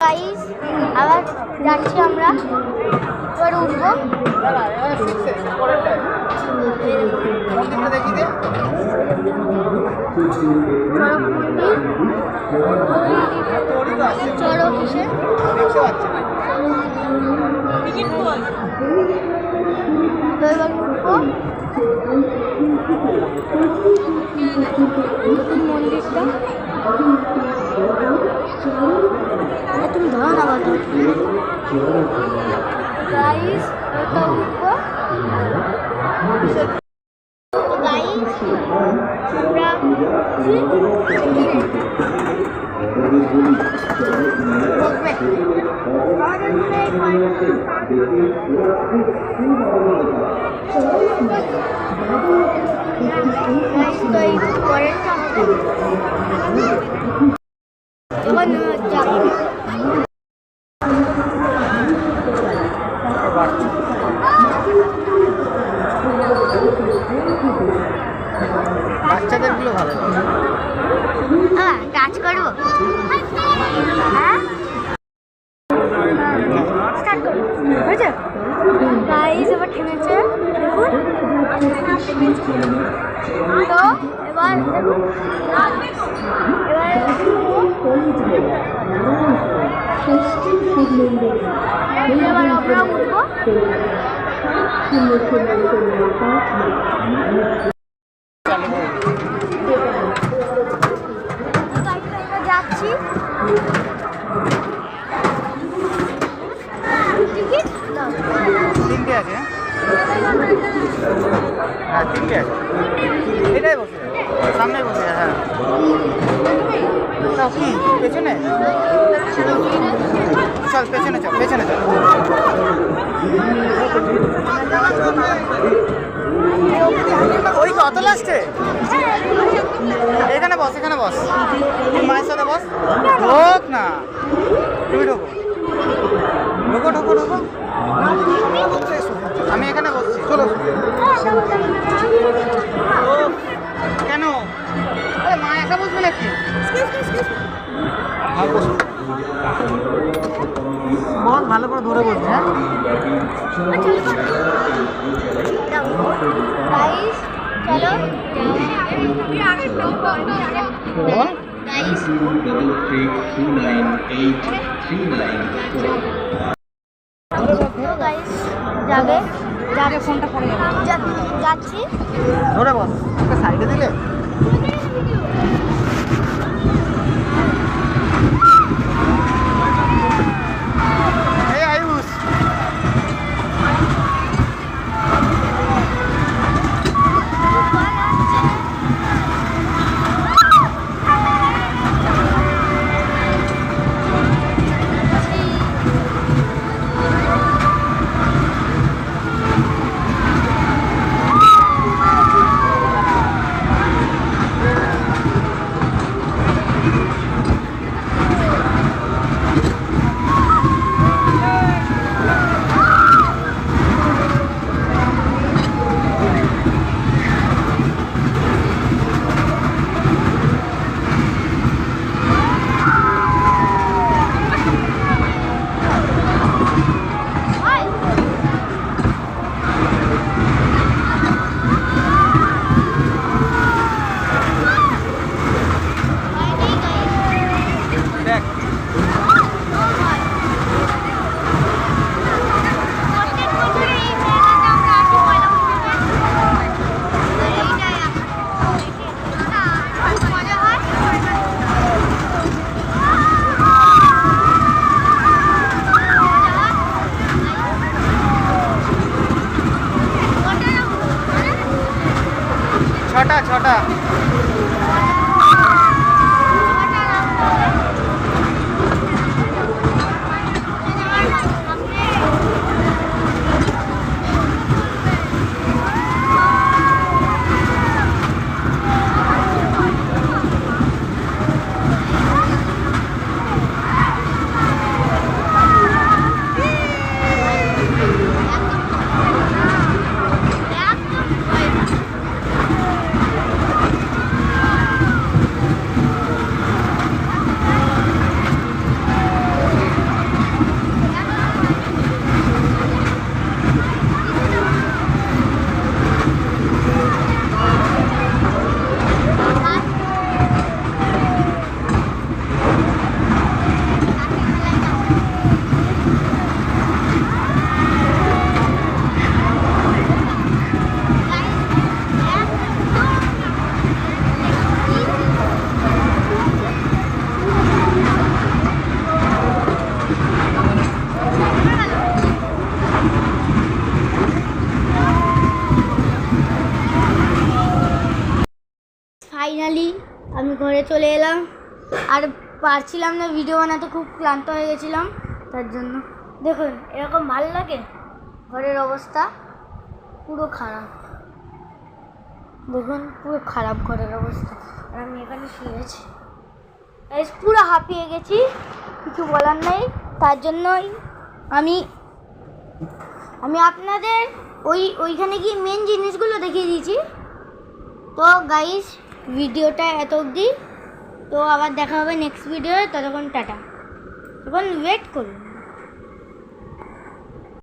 Guys আবার যাচ্ছি আমরা, এবার উঠবো। চলো কিসে তো এবার উঠবো মন্দিরটা। তুমি ধরো না বাবা গাইস, ওটা উঠবো। গাইস আমরা বাচ্চাদের গুলো ভালো। হ্যাঁ কাজ করবো। হ্যাঁ স্টার্ট করবো। বুঝছো গাইস এবার থেমেছে দেখুন। তো এবার আমরা উঠবো। যাচ্ছি তিনটে আছে, হ্যাঁ তিনটে আছে, এটাই বসে সামনে বসে। হ্যাঁ কি পেছনে চল, পেছনে চল, পেছনে চল। ওই কত লাস্টে এখানে বস, এখানে বস, মায়ের সাথে বস। ঢোক না, তুমি ঢোকো, ঢোকো ঢোকো ঢোকো। আমি এখানে বসছি, চলো। কেন? আরে মা একা বসবে নাকি? বস, ভালো করে ধরে বসবে। হ্যাঁ যাবে যাবে ফোনটা পড়ে যাচ্ছি। ধরে বস, সাইডে দিলে ছটা। চলে এলাম, আর পারছিলাম না ভিডিও বানাতে, খুব ক্লান্ত হয়ে গেছিলাম তার জন্য। দেখুন এরকম ভালো লাগে, ঘরের অবস্থা পুরো খারাপ, দেখুন পুরো খারাপ ঘরের অবস্থা। আর আমি এখানে শুয়েছি, পুরো হাঁপিয়ে গেছি, কিছু বলার নেই। তার জন্যই আমি আপনাদের ওইখানে গিয়ে মেন জিনিসগুলো দেখিয়ে দিয়েছি। তো গাইস, ভিডিওটা এত অবধি, তো আবার দেখা হবে নেক্সট ভিডিও। ততক্ষণ টাটা, তখন ওয়েট করুন।